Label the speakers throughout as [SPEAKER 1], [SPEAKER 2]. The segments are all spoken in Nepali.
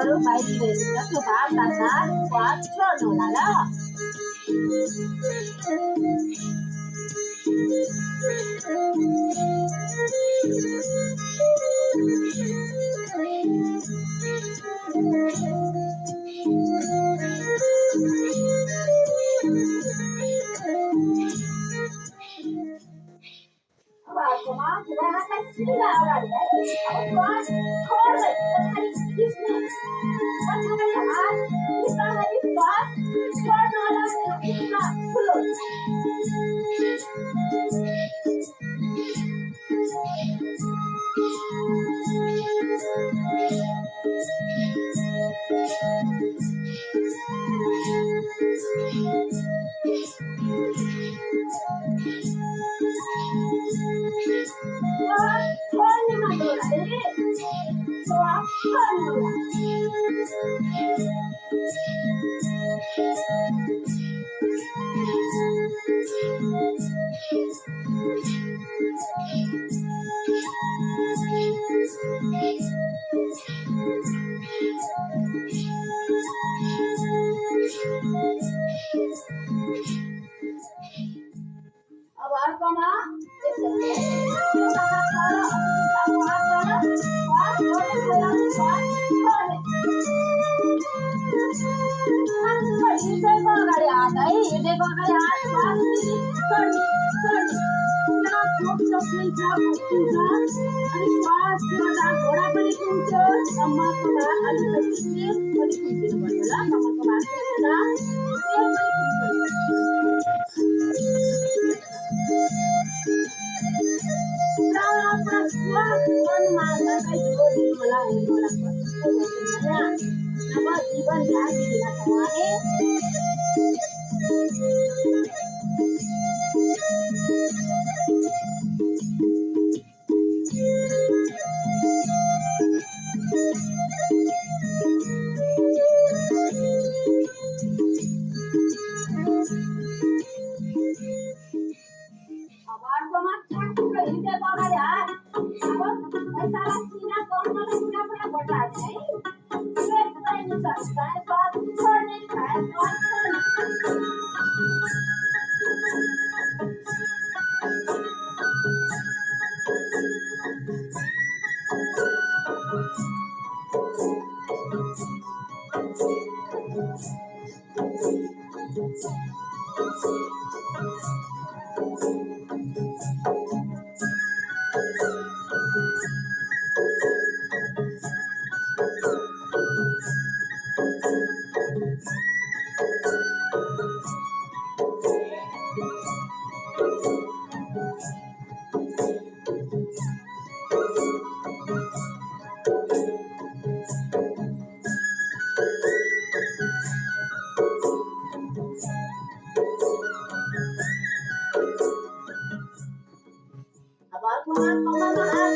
[SPEAKER 1] भागहरू बाहिरिरहेको छ त्यो भागका साथ श्वास छोड्नु होला ल। अब आफूमा पुरा हातलाई सिधा अगाडि है। अब श्वास छोड्दै पछाडि खिच्ने पछाडि हात खिच्दाखेरि श्वास छोड्नु होला। खिच्न खुल्लो श्वास छोड्ने मात्र होला है। श्वास छोड्नु होला। अब अर्कोमा यसरी हृदयको अगाडि हात है। हृदयको अगाडि हात श्वास छोड्ने छोड्ने पुरा खोप्छ फुल्छ अनि श्वास छोड्दा घोडा पनि कुम्छ। कम्मरको भाग अलिकति पेट पनि कुम्चिनु पर्छ ल। कम्मरको भाग कुम्चिँदा पेट पनि कुम्चिन्छ। पुरा श्वास गर्नुमा आफूलाई जोड दिनु होला। हेर्नु होला अब जीवन ध्यान दिदिन छ उहाँले। अब अर्कोमा ठ्याक्क हृदयको अगाडि हात। अब पैसालाई सिधा कम्मरलाई पुरा बटार्ने है। पेट पनि निचोड्ने चाहे श्वास छोड्ने चाहे श्वास छोड्ने। अब अर्कोमा कम्मरमा हात।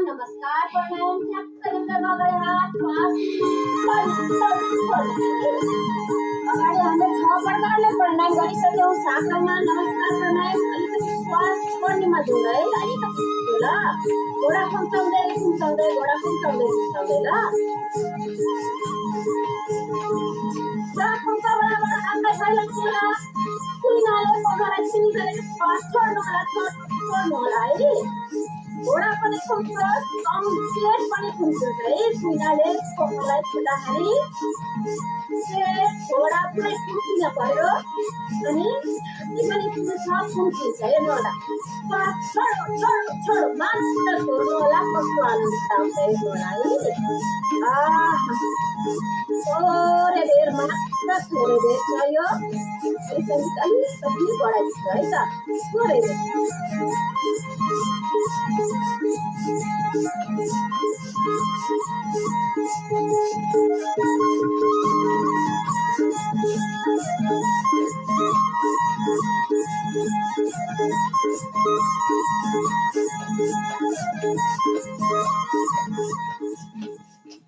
[SPEAKER 1] नमस्कार प्राणायाम ठ्याक्क हृदयको अगाडि हात श्वास अगाडि हामीले 6 प्रकारले प्राणायाम गरिसक्यौं। साकामा नमस्कार प्राणायाम अलिकति श्वास छोड्नेमा जोड है। अलिकति ल घोडा खुम्चाउँदै घोडा खुम्चाउँदै ल। खुम्चा बराबर आफूलाई साइलेन्ट होला। कुइनाले पगलाई सिनिँदै श्वास छोड्नु होला है। घोडा पनि खुम्चियोस्, कम्प्लिट पनि खुम्चियोस् है। सुइनाले कोमललाई छुँदाखेरि घोडा पुरै खुम्चिन पर्यो अनि छाती पनि खुम्चिन्छ। हेर्नु होला, छोडो छोडो छोडो मात्र छोड्नु होला, कस्तो आनन्द आउँछ हेर्नु होला है। थोरै बेर मात्र, थोरै बेर चाहियो। सङ्गीत अलिकति बढाइदिन्छ है त, थोरै बेर।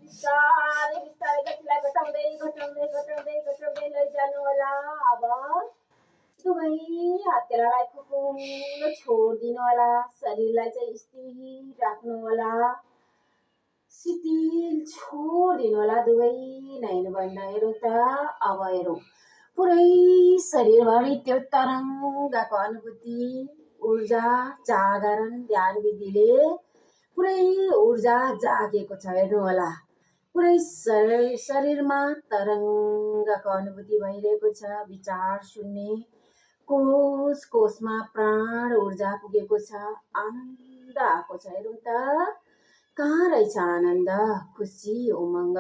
[SPEAKER 1] बिस्तारै बिस्तारै गतिलाई घटाउँदै घटाउँदै घटाउँदै घटाउँदै लैजानु होला। अब दुवै हत्केलालाई खुकुलो छोडिदिनु होला। शरीरलाई चाहिँ स्थिर राख्नु होला, शिथिल छोडिदिनु होला दुवै नैनभन्दा। हेरौँ त, अब हेरौँ पुरै शरीरभरि त्यो तरङ्गको अनुभूति, ऊर्जा जागरण ध्यान विधिले पुरै ऊर्जा जागेको छ। हेर्नु होला, पुरै शरीरमा तरङ्गको अनुभूति भइरहेको छ। विचार सुन्ने कोष कोषमा प्राण ऊर्जा पुगेको छ, आनन्द आएको छ। हेरौँ त, कहाँ रहेछ आनन्द, खुसी, उमङ्ग।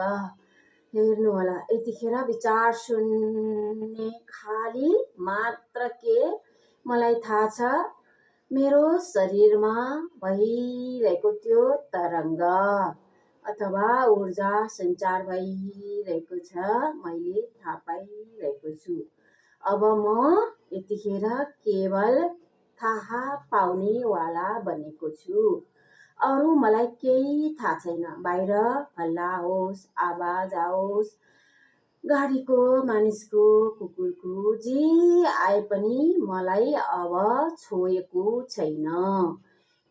[SPEAKER 1] हेर्नु होला, यतिखेर विचार सुन्ने खाली मात्र के मलाई थाहा छ, मेरो शरीरमा भइरहेको त्यो तरङ्ग अथवा ऊर्जा सञ्चार भइरहेको छ, मैले थाहा पाइरहेको छु। अब म यतिखेर केवल थाहा पाउनेवाला बनेको छु। अरू मलाई केही थाहा छैन। बाहिर हल्ला होस्, आवाज आओस्, गाडीको, मानिसको, कुकुरको, जे आए पनि मलाई अब छोएको छैन।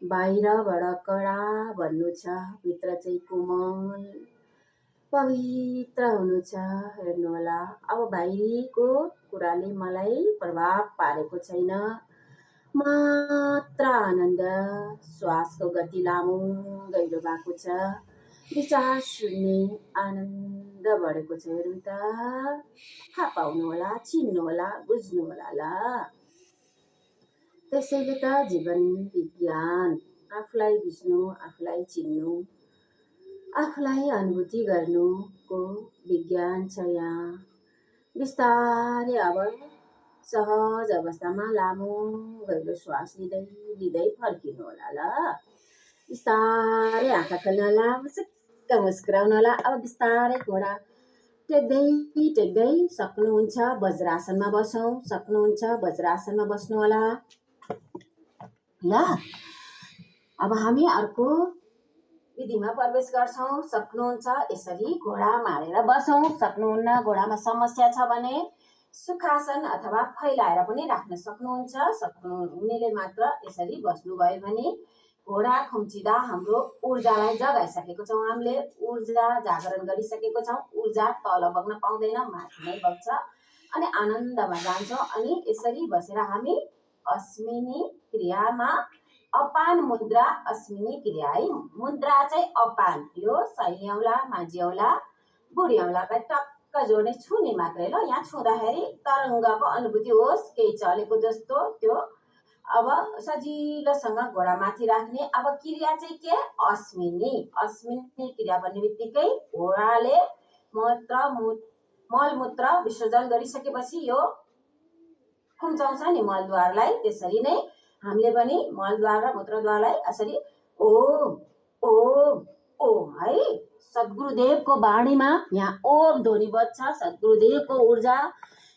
[SPEAKER 1] बाहिरबाट कडा भन्नु छ, भित्र चाहिँ कोमल पवित्र हुनु छ। हेर्नु होला, अब बाहिरीको कुराले मलाई प्रभाव पारेको छैन, मात्र आनन्द। श्वासको गति लामो गहिरो भएको छ, विचार सुन्ने आनन्द बढेको छ। हेरौँ त, थाहा पाउनु होला, चिन्नु होला, बुझ्नु होला ल। त्यसैले त जीवन विज्ञान, आफूलाई बुझ्नु, आफूलाई चिन्नु, आफूलाई अनुभूति गर्नुको विज्ञान छ यहाँ। बिस्तारै अब सहज अवस्थामा लामो गहिरो श्वास लिँदै लिँदै फर्किनु होला ल। बिस्तारै आँखा खोल्नु होला, मुसुक्क मुस्कुराउनु होला। अब बिस्तारै घोडा टेक्दै टेक्दै सक्नुहुन्छ वज्रासनमा बसौँ, सक्नुहुन्छ वज्रासनमा बस्नु होला ल। अब हामी अर्को विधिमा प्रवेश गर्छौँ। सक्नुहुन्छ यसरी घोडा मारेर बसौँ, सक्नुहुन्न, घोडामा समस्या छ भने सुखासन अथवा फैलाएर पनि राख्न सक्नुहुन्छ। सक्नुहुनेले मात्र यसरी बस्नुभयो भने घोडा खुम्चिँदा हाम्रो ऊर्जालाई जगाइसकेको छौँ, हामीले ऊर्जा जागरण गरिसकेको छौँ। ऊर्जा तल बग्न पाउँदैन, माथि नै बग्छ अनि आनन्दमा जान्छौँ। अनि यसरी बसेर हामी अस्मिनी क्रियामा अपान मुद्रा, अस्मिनी क्रिया है। मुद्रा चाहिँ अपान, यो सैली औँला, माझी औँला, बुढी औँलालाई टक्क जोड्ने, छुने मात्रै ल। यहाँ छुँदाखेरि तरङ्गको अनुभूति होस्, केही चलेको जस्तो त्यो। अब सजिलोसँग घोडा माथि राख्ने। अब क्रिया चाहिँ के, अस्मिनी। अस्मिनी क्रिया भन्ने बित्तिकै घोडाले मलमूत्र विसर्जन गरिसकेपछि यो खुम्चाउँछ नि मलद्वारलाई, त्यसरी नै हामीले पनि मलद्वार र मूत्रद्वारलाई यसरी ओम ओम ओम है। सद्गुरुदेवको वाणीमा यहाँ ओम ध्वनि बज्छ, सद्गुरुदेवको ऊर्जा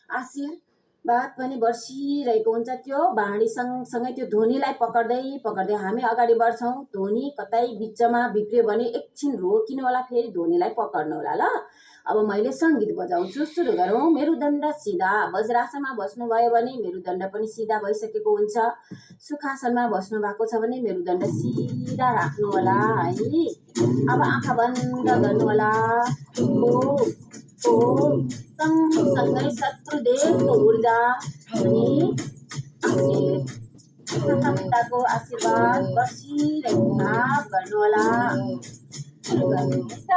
[SPEAKER 1] आशीर्वाद पनि बर्सिरहेको हुन्छ। त्यो वाणी सँगसँगै त्यो ध्वनिलाई पकड्दै पकड्दै हामी अगाडि बढ्छौँ। ध्वनि कतै बिचमा बिग्रियो भने एकछिन रोकिनु होला, फेरि ध्वनिलाई पकड्नु होला ल। अब मैले सङ्गीत बजाउँछु, सुरु गरौँ। मेरुदण्ड सिधा, वज्रासनमा बस्नुभयो भने मेरुदण्ड पनि सिधा भइसकेको हुन्छ। सुखासनमा बस्नु भएको छ भने मेरुदण्ड सिधा राख्नु होला है। अब आँखा बन्द गर्नु होला। सँगसँगै शत्रुदेवको ऊर्जा अनि माता-पिताको आशीर्वाद बसिरहेको माफ गर्नुहोला। सुरु गर्नुहोस् त।